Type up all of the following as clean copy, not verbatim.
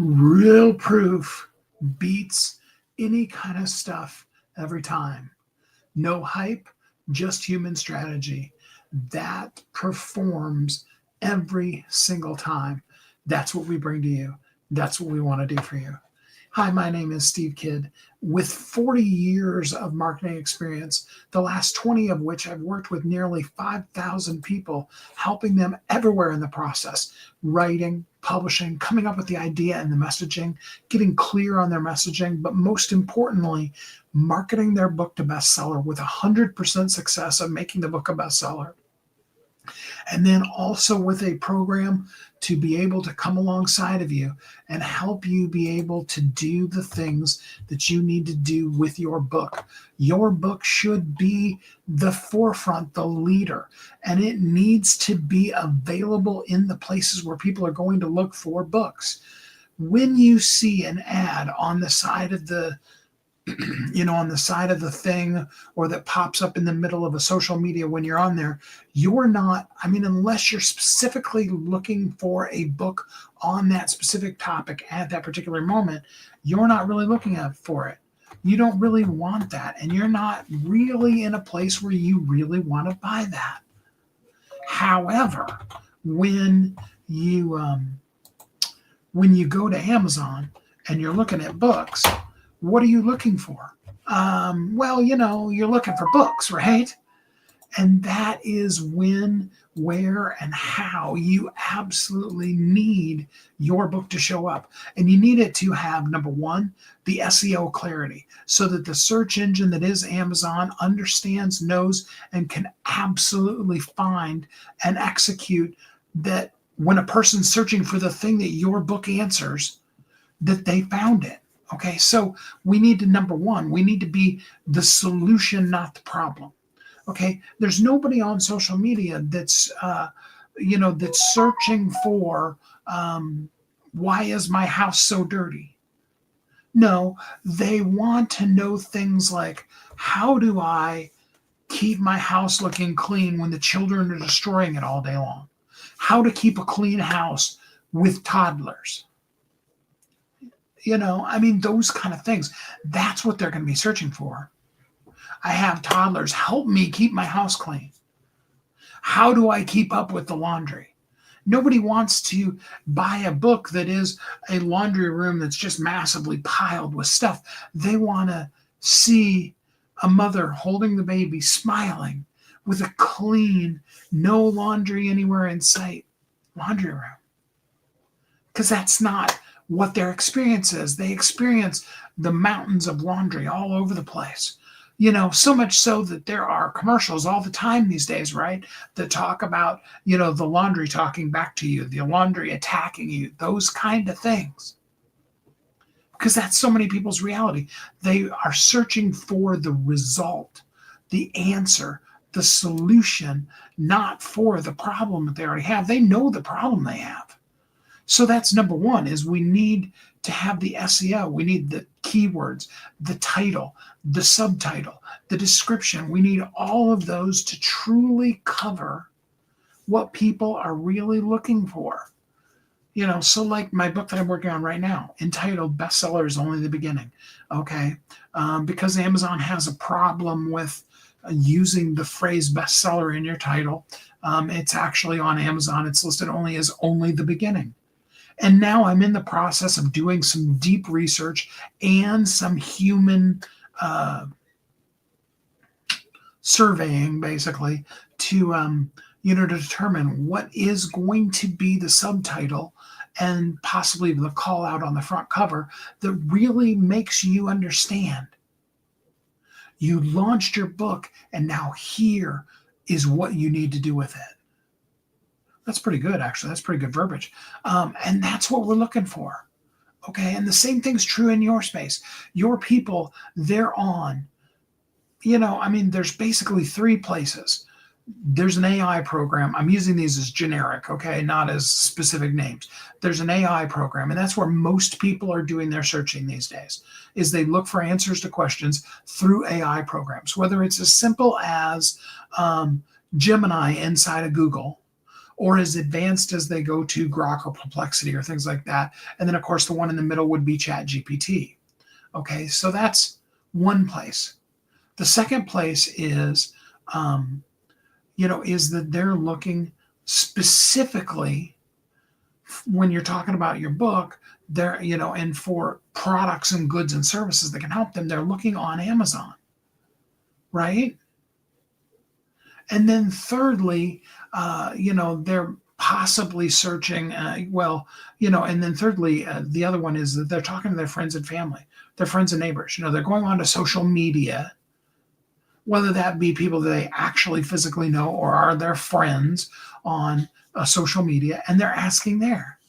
Real proof beats any kind of stuff every time. No hype, just human strategy. That performs every single time. That's what we bring to you. That's what we want to do for you. Hi, my name is Steve Kidd. With 40 years of marketing experience, the last 20 of which I've worked with nearly 5,000 people, helping them everywhere in the process, writing, publishing, coming up with the idea and the messaging, getting clear on their messaging, but most importantly, marketing their book to bestseller with 100% success of making the book a bestseller. And then also with a program to be able to come alongside of you and help you be able to do the things that you need to do with your book. Your book should be the forefront, the leader, and it needs to be available in the places where people are going to look for books. When you see an ad on the side of the on the side of the thing, or that pops up in the middle of a social media when you're on there, you're not, unless you're specifically looking for a book on that specific topic at that particular moment, you're not really looking for it. You don't really want that. And you're not really in a place where you really want to buy that. However, when you go to Amazon and you're looking at books, what are you looking for? You're looking for books, right? And that is when, where, and how you absolutely need your book to show up. And you need it to have, number one, the SEO clarity, so that the search engine that is Amazon understands, knows, and can absolutely find and execute that when a person's searching for the thing that your book answers, that they found it. Okay, so we need to, number one, we need to be the solution, not the problem. Okay, there's nobody on social media that's, that's searching for why is my house so dirty? No, they want to know things like, how do I keep my house looking clean when the children are destroying it all day long? How to keep a clean house with toddlers? Those kind of things. That's what they're going to be searching for. I have toddlers. Help me keep my house clean. How do I keep up with the laundry? Nobody wants to buy a book that is a laundry room that's just massively piled with stuff. They want to see a mother holding the baby, smiling, with a clean, no laundry anywhere in sight laundry room. Because that's not what their experience is. They experience the mountains of laundry all over the place. So much so that there are commercials all the time these days, right? That talk about, the laundry talking back to you, the laundry attacking you, those kind of things. Because that's so many people's reality. They are searching for the result, the answer, the solution, not for the problem that they already have. They know the problem they have. So that's number one, is we need to have the SEO. We need the keywords, the title, the subtitle, the description. We need all of those to truly cover what people are really looking for. So like my book that I'm working on right now, entitled Bestseller is Only the Beginning. Okay. Because Amazon has a problem with using the phrase bestseller in your title. It's actually on Amazon. It's listed only as Only the Beginning. And now I'm in the process of doing some deep research and some human surveying, basically, to determine what is going to be the subtitle and possibly the call out on the front cover that really makes you understand. You launched your book, and now here is what you need to do with it. That's pretty good, actually. That's pretty good verbiage. And that's what we're looking for. Okay. And the same thing's true in your space. Your people, they're on, there's basically three places. There's an AI program. I'm using these as generic, okay, not as specific names. There's an AI program, and that's where most people are doing their searching these days, is they look for answers to questions through AI programs, whether it's as simple as Gemini inside of Google, or as advanced as they go to Grok or Perplexity or things like that. And then, of course, the one in the middle would be ChatGPT. Okay, so that's one place. The second place is, is that they're looking specifically when you're talking about your book, they're, and for products and goods and services that can help them, they're looking on Amazon, right? And then thirdly, they're possibly searching, and then thirdly, the other one is that they're talking to their friends and family, their friends and neighbors. They're going on to social media, whether that be people that they actually physically know or are their friends on social media, and they're asking there.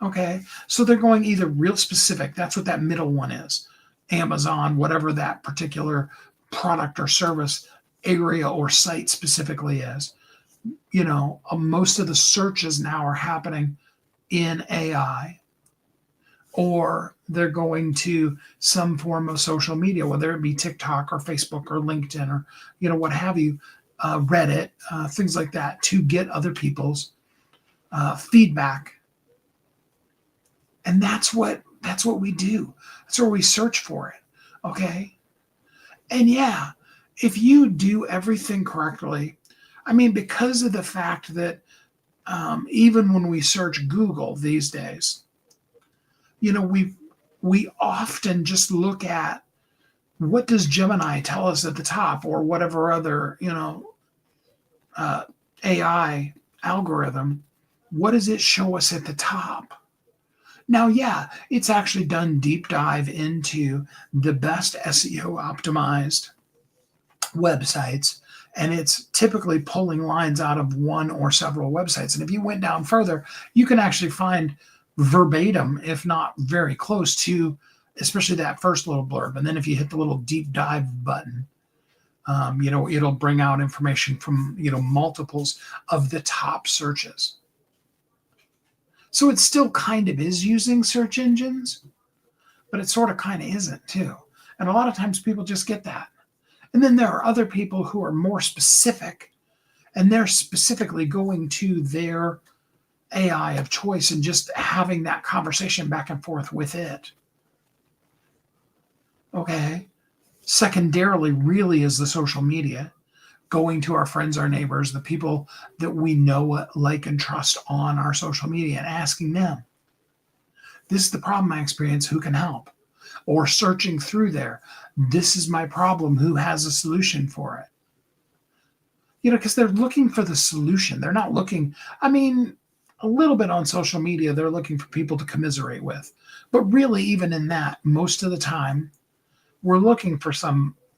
Okay, so they're going either real specific, that's what that middle one is, Amazon, whatever that particular product or service area or site specifically is. Most of the searches now are happening in AI, or they're going to some form of social media, whether it be TikTok or Facebook or LinkedIn or, what have you, Reddit, things like that, to get other people's feedback. And that's what we do. That's where we search for it. Okay. And yeah, if you do everything correctly, because of the fact that even when we search Google these days, we often just look at what does Gemini tell us at the top, or whatever other, AI algorithm, what does it show us at the top? Now, yeah, it's actually done deep dive into the best SEO optimized websites, and it's typically pulling lines out of one or several websites. And if you went down further, you can actually find verbatim, if not very close to, especially that first little blurb. And then if you hit the little deep dive button, it'll bring out information from, multiples of the top searches. So it still kind of is using search engines, but it sort of kind of isn't too. And a lot of times people just get that. And then there are other people who are more specific, and they're specifically going to their AI of choice and just having that conversation back and forth with it. Okay. Secondarily, really, is the social media, going to our friends, our neighbors, the people that we know, like, and trust on our social media, and asking them, this is the problem I experience, who can help? Or searching through there, this is my problem, who has a solution for it? Because they're looking for the solution. They're not looking, a little bit on social media, they're looking for people to commiserate with. But really, even in that, most of the time, we're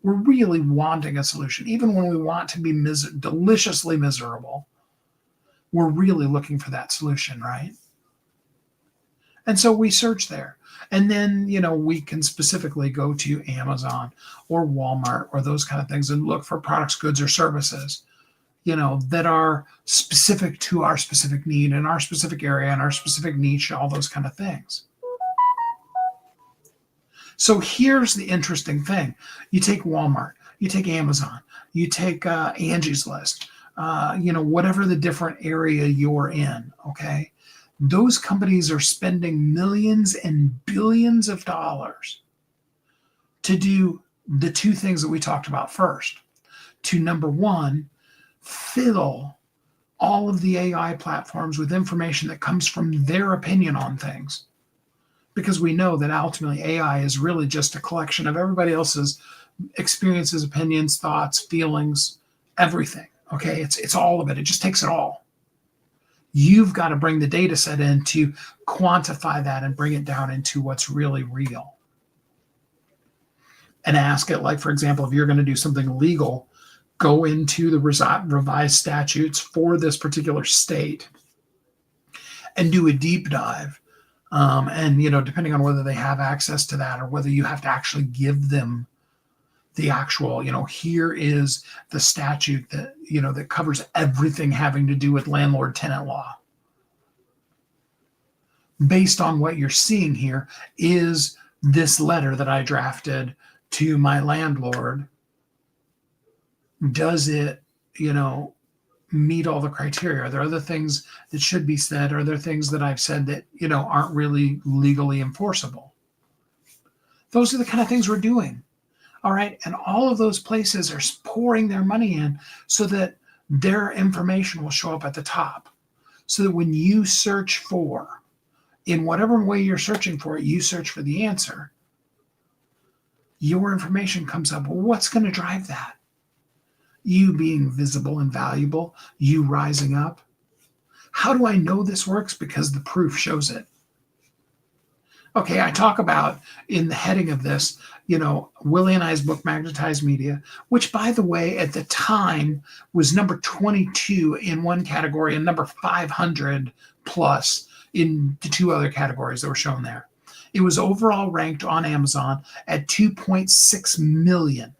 really wanting a solution. Even when we want to be deliciously miserable, we're really looking for that solution, right? And so we search there. And then, we can specifically go to Amazon or Walmart or those kind of things and look for products, goods, or services, that are specific to our specific need and our specific area and our specific niche, all those kind of things. So here's the interesting thing. You take Walmart, you take Amazon, you take Angie's List, whatever the different area you're in, okay? Those companies are spending millions and billions of dollars to do the two things that we talked about first. To, number one, fill all of the AI platforms with information that comes from their opinion on things. Because we know that ultimately AI is really just a collection of everybody else's experiences, opinions, thoughts, feelings, everything. Okay, it's all of it. It just takes it all. You've got to bring the data set in to quantify that and bring it down into what's really real. And ask it, like, for example, if you're going to do something legal, go into the revised statutes for this particular state and do a deep dive. And, depending on whether they have access to that or whether you have to actually give them the actual, here is the statute that, that covers everything having to do with landlord-tenant law. Based on what you're seeing here, is this letter that I drafted to my landlord, does it, meet all the criteria? Are there other things that should be said? Are there things that I've said that, aren't really legally enforceable? Those are the kind of things we're doing. All right. And all of those places are pouring their money in so that their information will show up at the top. So that when you search for, in whatever way you're searching for it, you search for the answer, your information comes up. Well, what's going to drive that? You being visible and valuable, you rising up. How do I know this works? Because the proof shows it. Okay, I talk about in the heading of this, Willie and I's book, Magnetized Media, which, by the way, at the time was number 22 in one category and number 500 plus in the two other categories that were shown there. It was overall ranked on Amazon at 2.6 million,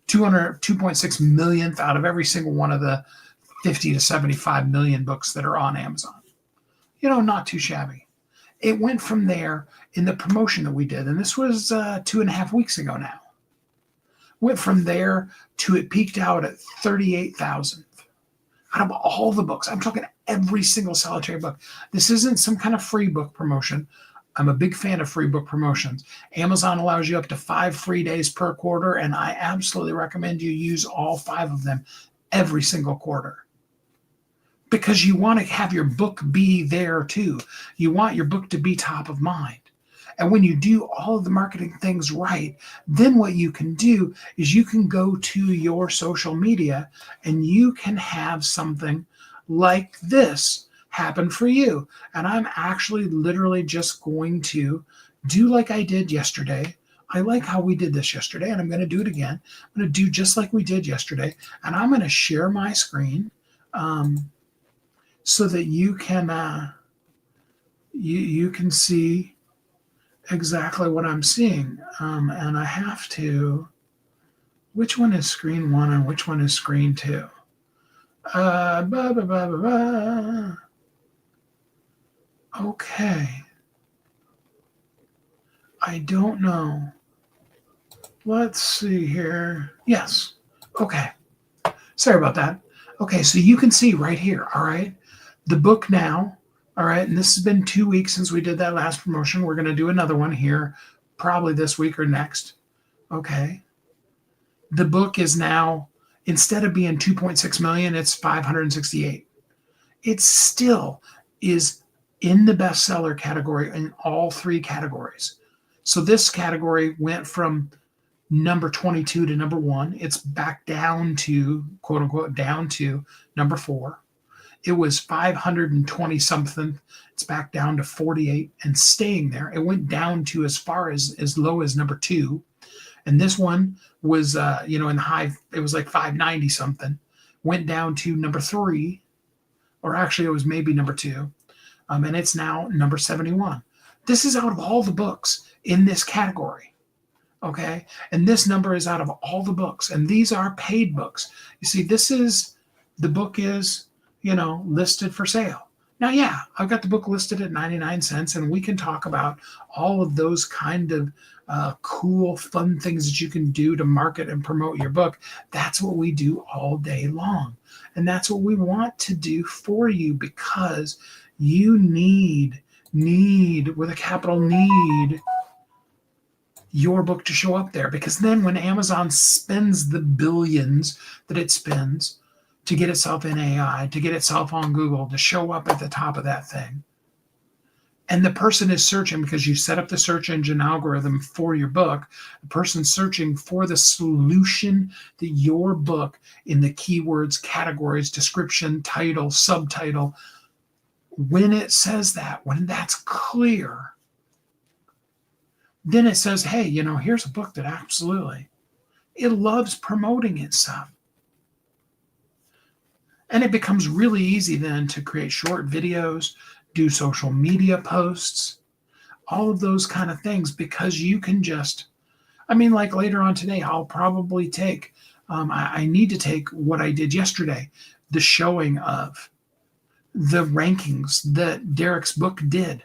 2.6 millionth out of every single one of the 50 to 75 million books that are on Amazon. Not too shabby. It went from there in the promotion that we did, and this was 2.5 weeks ago now. Went from there to it peaked out at 38,000 out of all the books. I'm talking every single solitary book. This isn't some kind of free book promotion. I'm a big fan of free book promotions. Amazon allows you up to 5 free days per quarter, and I absolutely recommend you use all 5 of them every single quarter. Because you want to have your book be there too. You want your book to be top of mind. And when you do all of the marketing things right, then what you can do is you can go to your social media and you can have something like this happen for you. And I'm actually literally just going to do like I did yesterday. I like how we did this yesterday, and I'm going to do it again. I'm going to do just like we did yesterday, and I'm going to share my screen so that you can you can see exactly what I'm seeing. And I have to, which one is screen 1 and which one is screen 2? Okay. I don't know. Let's see here. Yes. Okay. Sorry about that. Okay, so you can see right here, all right? The book now, all right, and this has been 2 weeks since we did that last promotion. We're going to do another one here, probably this week or next. Okay. The book is now, instead of being 2.6 million, it's 568. It still is in the bestseller category in all 3 categories. So this category went from number 22 to number 1. It's back down to, quote unquote, down to number 4. It was 520 something. It's back down to 48 and staying there. It went down to as far as low as number 2. And this one was, in the high, it was like 590 something. Went down to number 3, or actually it was maybe number 2. And it's now number 71. This is out of all the books in this category. Okay. And this number is out of all the books. And these are paid books. You see, the book is, listed for sale. Now, yeah, I've got the book listed at 99 cents, and we can talk about all of those kind of cool, fun things that you can do to market and promote your book. That's what we do all day long. And that's what we want to do for you, because you need with a capital need, your book to show up there. Because then when Amazon spends the billions that it spends to get itself in AI, to get itself on Google, to show up at the top of that thing, and the person is searching because you set up the search engine algorithm for your book, the person's searching for the solution that your book, in the keywords, categories, description, title, subtitle, when it says that, when that's clear, then it says, hey, here's a book that absolutely, it loves promoting itself. And it becomes really easy then to create short videos, do social media posts, all of those kind of things, because you can just, like later on today, I'll probably take, I need to take what I did yesterday, the showing of the rankings that Derek's book did,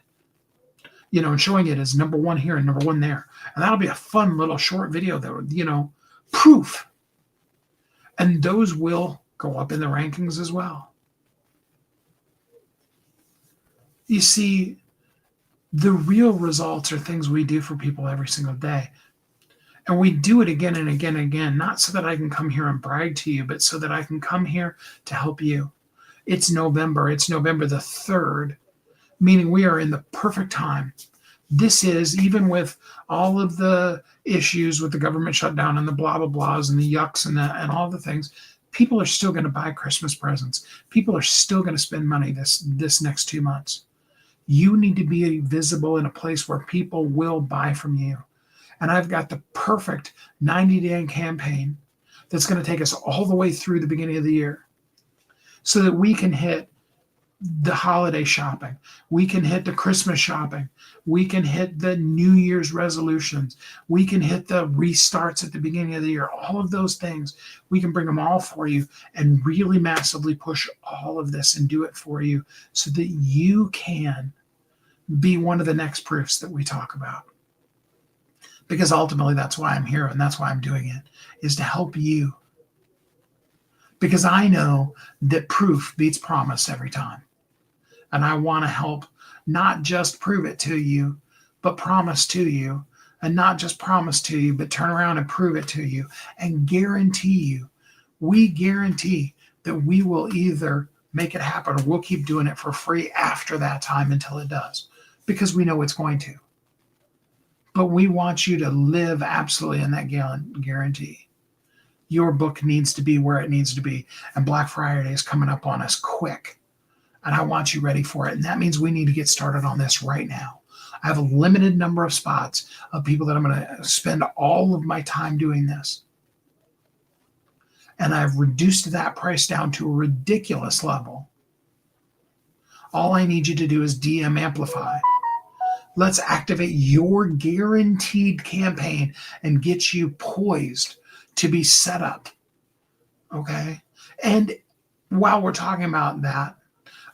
and showing it as number 1 here and number 1 there. And that'll be a fun little short video that, proof. And those will go up in the rankings as well. You see, the real results are things we do for people every single day. And we do it again and again and again, not so that I can come here and brag to you, but so that I can come here to help you. It's November. It's November the 3rd, meaning we are in the perfect time. This is, even with all of the issues with the government shutdown and the blah, blah, blahs and the yucks and all the things, people are still going to buy Christmas presents. People are still going to spend money this next 2 months. You need to be visible in a place where people will buy from you. And I've got the perfect 90-day campaign that's going to take us all the way through the beginning of the year so that we can hit the holiday shopping. We can hit the Christmas shopping. We can hit the New Year's resolutions. We can hit the restarts at the beginning of the year. All of those things, we can bring them all for you and really massively push all of this and do it for you so that you can be one of the next proofs that we talk about. Because ultimately that's why I'm here and that's why I'm doing it, is to help you. Because I know that proof beats promise every time. And I want to help not just prove it to you, but promise to you. And not just promise to you, but turn around and prove it to you. And guarantee you, we guarantee that we will either make it happen or we'll keep doing it for free after that time until it does. Because we know it's going to. But we want you to live absolutely in that guarantee. Your book needs to be where it needs to be. And Black Friday is coming up on us quick. And I want you ready for it. And that means we need to get started on this right now. I have a limited number of spots of people that I'm going to spend all of my time doing this. And I've reduced that price down to a ridiculous level. All I need you to do is DM Amplify. Let's activate your guaranteed campaign and get you poised to be set up. Okay? And while we're talking about that,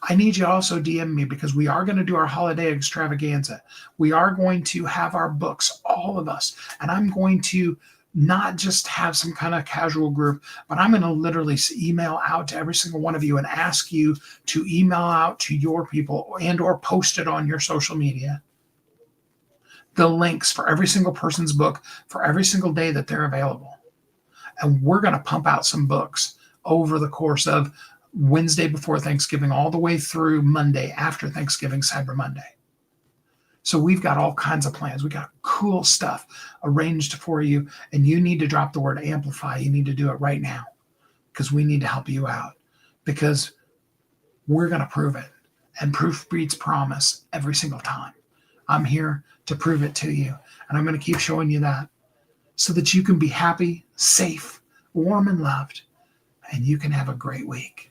I need you to also DM me because we are going to do our holiday extravaganza. We are going to have our books, all of us, and I'm going to not just have some kind of casual group, but I'm going to literally email out to every single one of you and ask you to email out to your people and or post it on your social media. The links for every single person's book for every single day that they're available. And we're going to pump out some books over the course of Wednesday before Thanksgiving all the way through Monday after Thanksgiving, Cyber Monday. So we've got all kinds of plans. We got cool stuff arranged for you. And you need to drop the word amplify. You need to do it right now because we need to help you out because we're going to prove it. And proof breeds promise every single time. I'm here to prove it to you. And I'm going to keep showing you that so that you can be happy, safe, warm, and loved. And you can have a great week.